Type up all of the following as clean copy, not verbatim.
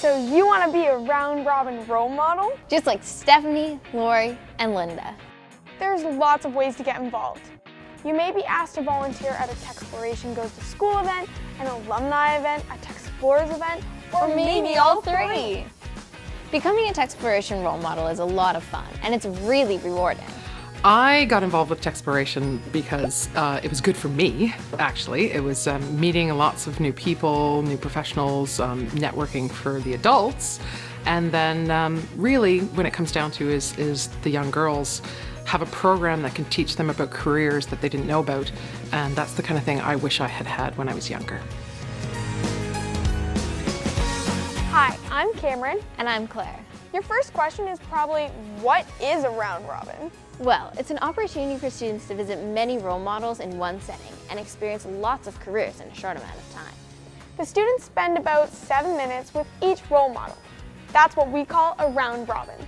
So you want to be a round-robin role model? Just like Stephanie, Lori, and Linda. There's lots of ways to get involved. You may be asked to volunteer at a Techsploration Goes to School event, an alumni event, a Techsplorers event, or maybe all three. Becoming a Techsploration role model is a lot of fun, and it's really rewarding. I got involved with Techsploration because it was good for me, actually. It was meeting lots of new people, new professionals, networking for the adults. And then really, when it comes down to is the young girls have a program that can teach them about careers that they didn't know about. And that's the kind of thing I wish I had had when I was younger. Hi, I'm Cameron. And I'm Claire. Your first question is probably, what is a round robin? Well, it's an opportunity for students to visit many role models in one setting and experience lots of careers in a short amount of time. The students spend about 7 minutes with each role model. That's what we call a round robin.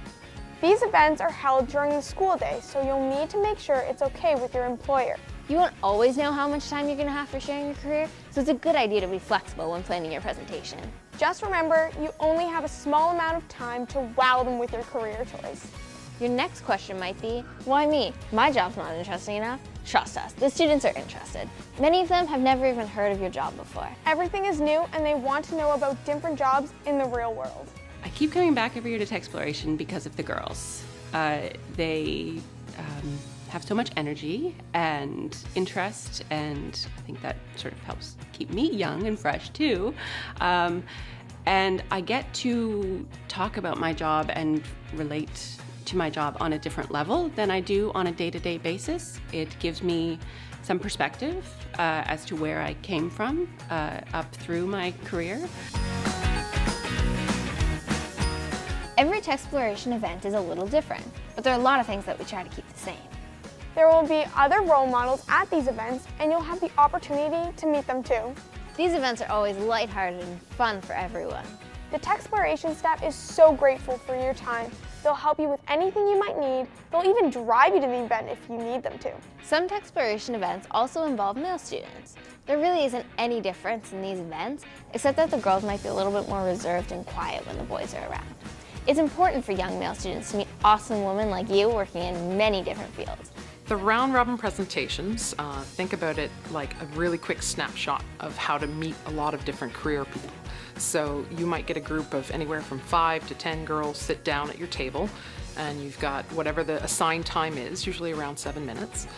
These events are held during the school day, so you'll need to make sure it's okay with your employer. You won't always know how much time you're going to have for sharing your career, so it's a good idea to be flexible when planning your presentation. Just remember, you only have a small amount of time to wow them with your career choice. Your next question might be, why me? My job's not interesting enough. Trust us, the students are interested. Many of them have never even heard of your job before. Everything is new and they want to know about different jobs in the real world. I keep coming back every year to Techsploration because of the girls. They have so much energy and interest, and I think that sort of helps keep me young and fresh too. And I get to talk about my job and relate to my job on a different level than I do on a day-to-day basis. It gives me some perspective as to where I came from up through my career. Every Techsploration event is a little different, but there are a lot of things that we try to keep the same. There will be other role models at these events, and you'll have the opportunity to meet them too. These events are always lighthearted and fun for everyone. The Techsploration staff is so grateful for your time. They'll help you with anything you might need. They'll even drive you to the event if you need them to. Some Techsploration events also involve male students. There really isn't any difference in these events, except that the girls might be a little bit more reserved and quiet when the boys are around. It's important for young male students to meet awesome women like you working in many different fields. The round-robin presentations, think about it like a really quick snapshot of how to meet a lot of different career people. So you might get a group of anywhere from 5 to 10 girls sit down at your table, and you've got whatever the assigned time is, usually around 7 minutes.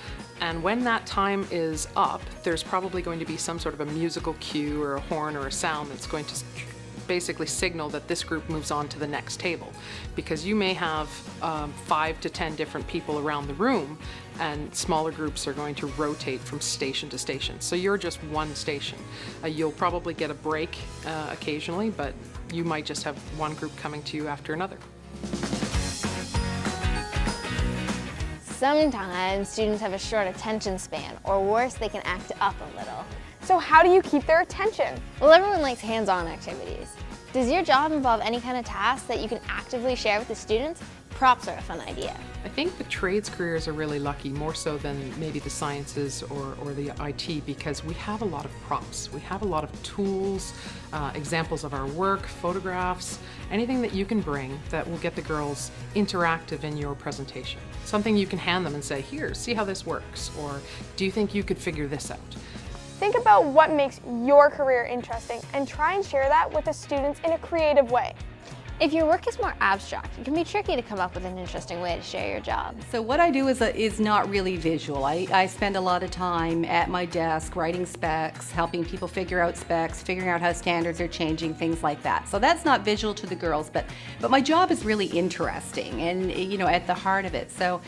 And when that time is up, there's probably going to be some sort of a musical cue or a horn or a sound that's going to basically signal that this group moves on to the next table, because you may have 5 to 10 different people around the room, and smaller groups are going to rotate from station to station. So you're just one station. You'll probably get a break occasionally, but you might just have one group coming to you after another. Sometimes students have a short attention span, or worse, they can act up a little. So how do you keep their attention? Well, everyone likes hands-on activities. Does your job involve any kind of task that you can actively share with the students? Props are a fun idea. I think the trades careers are really lucky, more so than maybe the sciences or the IT, because we have a lot of props. We have a lot of tools, examples of our work, photographs, anything that you can bring that will get the girls interactive in your presentation. Something you can hand them and say, here, see how this works, or do you think you could figure this out? Think about what makes your career interesting and try and share that with the students in a creative way. If your work is more abstract, it can be tricky to come up with an interesting way to share your job. So what I do is not really visual. I spend a lot of time at my desk writing specs, helping people figure out specs, figuring out how standards are changing, things like that. So that's not visual to the girls, but my job is really interesting and, you know, at the heart of it. So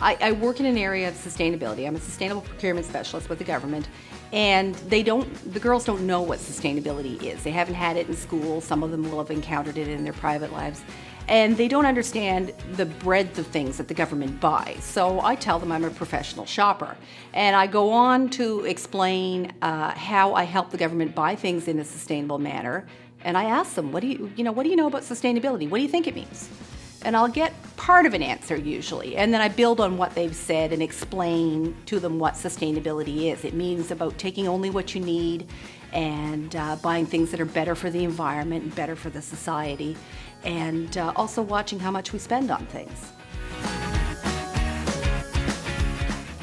I work in an area of sustainability. I'm a sustainable procurement specialist with the government, and the girls don't know what sustainability is. They haven't had it in school. Some of them will have encountered it in their private lives. And they don't understand the breadth of things that the government buys. So I tell them I'm a professional shopper. And I go on to explain how I help the government buy things in a sustainable manner. And I ask them, what do you know about sustainability? What do you think it means? And I'll get part of an answer usually, and then I build on what they've said and explain to them what sustainability is. It means about taking only what you need and buying things that are better for the environment and better for the society, and also watching how much we spend on things.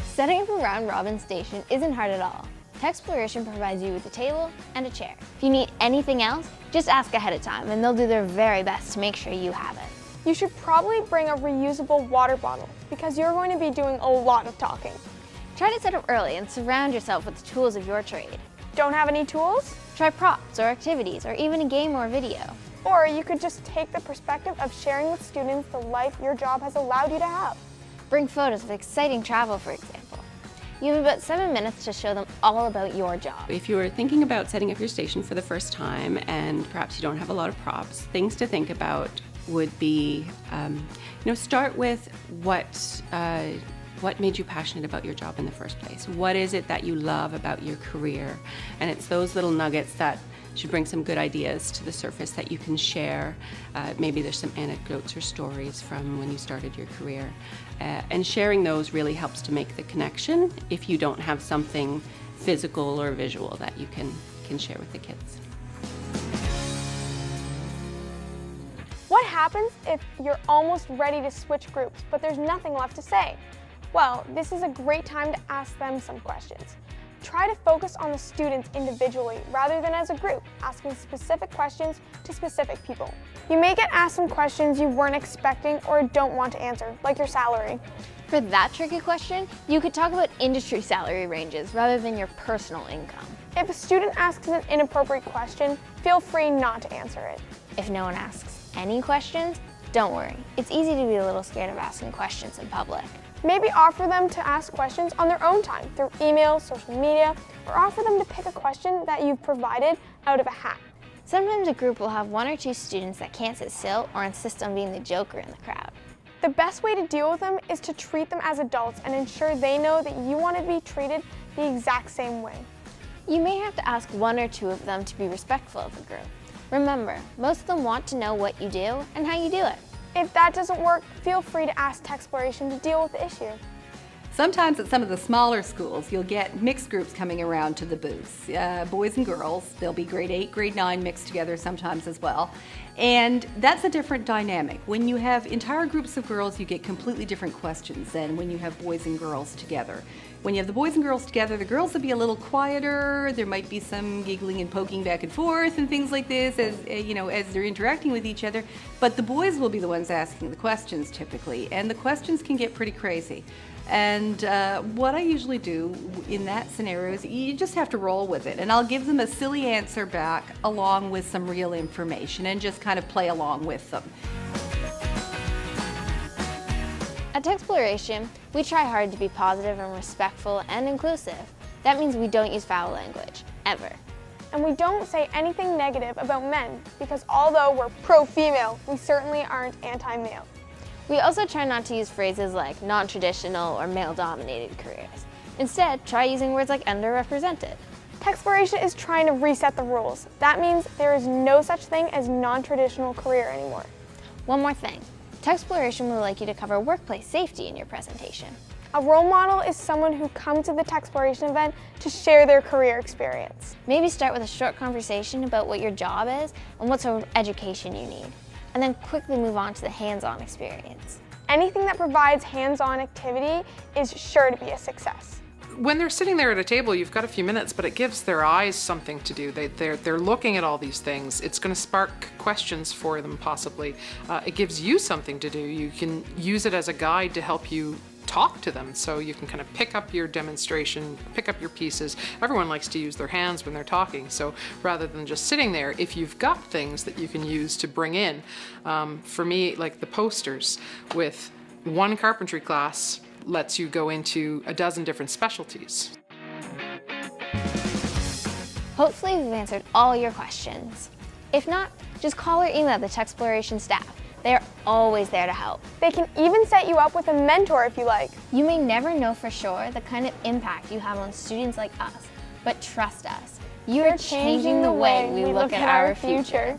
Setting up a round-robin station isn't hard at all. Techsploration provides you with a table and a chair. If you need anything else, just ask ahead of time and they'll do their very best to make sure you have it. You should probably bring a reusable water bottle because you're going to be doing a lot of talking. Try to set up early and surround yourself with the tools of your trade. Don't have any tools? Try props or activities or even a game or video. Or you could just take the perspective of sharing with students the life your job has allowed you to have. Bring photos of exciting travel, for example. You have about 7 minutes to show them all about your job. If you are thinking about setting up your station for the first time and perhaps you don't have a lot of props, things to think about would be, start with what made you passionate about your job in the first place? What is it that you love about your career? And it's those little nuggets that should bring some good ideas to the surface that you can share. Maybe there's some anecdotes or stories from when you started your career. And sharing those really helps to make the connection if you don't have something physical or visual that you can share with the kids. What happens if you're almost ready to switch groups, but there's nothing left to say? Well, this is a great time to ask them some questions. Try to focus on the students individually rather than as a group, asking specific questions to specific people. You may get asked some questions you weren't expecting or don't want to answer, like your salary. For that tricky question, you could talk about industry salary ranges rather than your personal income. If a student asks an inappropriate question, feel free not to answer it. If no one asks any questions, don't worry. It's easy to be a little scared of asking questions in public. Maybe offer them to ask questions on their own time through email, social media, or offer them to pick a question that you've provided out of a hat. Sometimes a group will have 1 or 2 students that can't sit still or insist on being the joker in the crowd. The best way to deal with them is to treat them as adults and ensure they know that you want to be treated the exact same way. You may have to ask 1 or 2 of them to be respectful of the group. Remember, most of them want to know what you do and how you do it. If that doesn't work, feel free to ask Techsploration to deal with the issue. Sometimes at some of the smaller schools, you'll get mixed groups coming around to the booths, boys and girls. There'll be grade 8, grade 9 mixed together sometimes as well. And that's a different dynamic. When you have entire groups of girls, you get completely different questions than when you have boys and girls together. When you have the boys and girls together, the girls will be a little quieter. There might be some giggling and poking back and forth and things like this as they're interacting with each other. But the boys will be the ones asking the questions typically, and the questions can get pretty crazy. And what I usually do in that scenario is you just have to roll with it. And I'll give them a silly answer back along with some real information and just kind of play along with them. At Techsploration, we try hard to be positive and respectful and inclusive. That means we don't use foul language, ever. And we don't say anything negative about men because although we're pro-female, we certainly aren't anti-male. We also try not to use phrases like non-traditional or male-dominated careers. Instead, try using words like underrepresented. Techsploration is trying to reset the rules. That means there is no such thing as non-traditional career anymore. One more thing. Techsploration would like you to cover workplace safety in your presentation. A role model is someone who comes to the Techsploration event to share their career experience. Maybe start with a short conversation about what your job is and what sort of education you need, and then quickly move on to the hands-on experience. Anything that provides hands-on activity is sure to be a success. When they're sitting there at a table, you've got a few minutes, but it gives their eyes something to do. They're looking at all these things. It's going to spark questions for them, possibly. It gives you something to do. You can use it as a guide to help you talk to them, so you can kind of pick up your demonstration, pick up your pieces. Everyone likes to use their hands when they're talking, so rather than just sitting there, if you've got things that you can use to bring in, for me, like the posters with one carpentry class lets you go into a dozen different specialties. Hopefully we've answered all your questions. If not, just call or email the Techsploration staff. They are always there to help. They can even set you up with a mentor if you like. You may never know for sure the kind of impact you have on students like us, but trust us, you are changing the way we look at our future.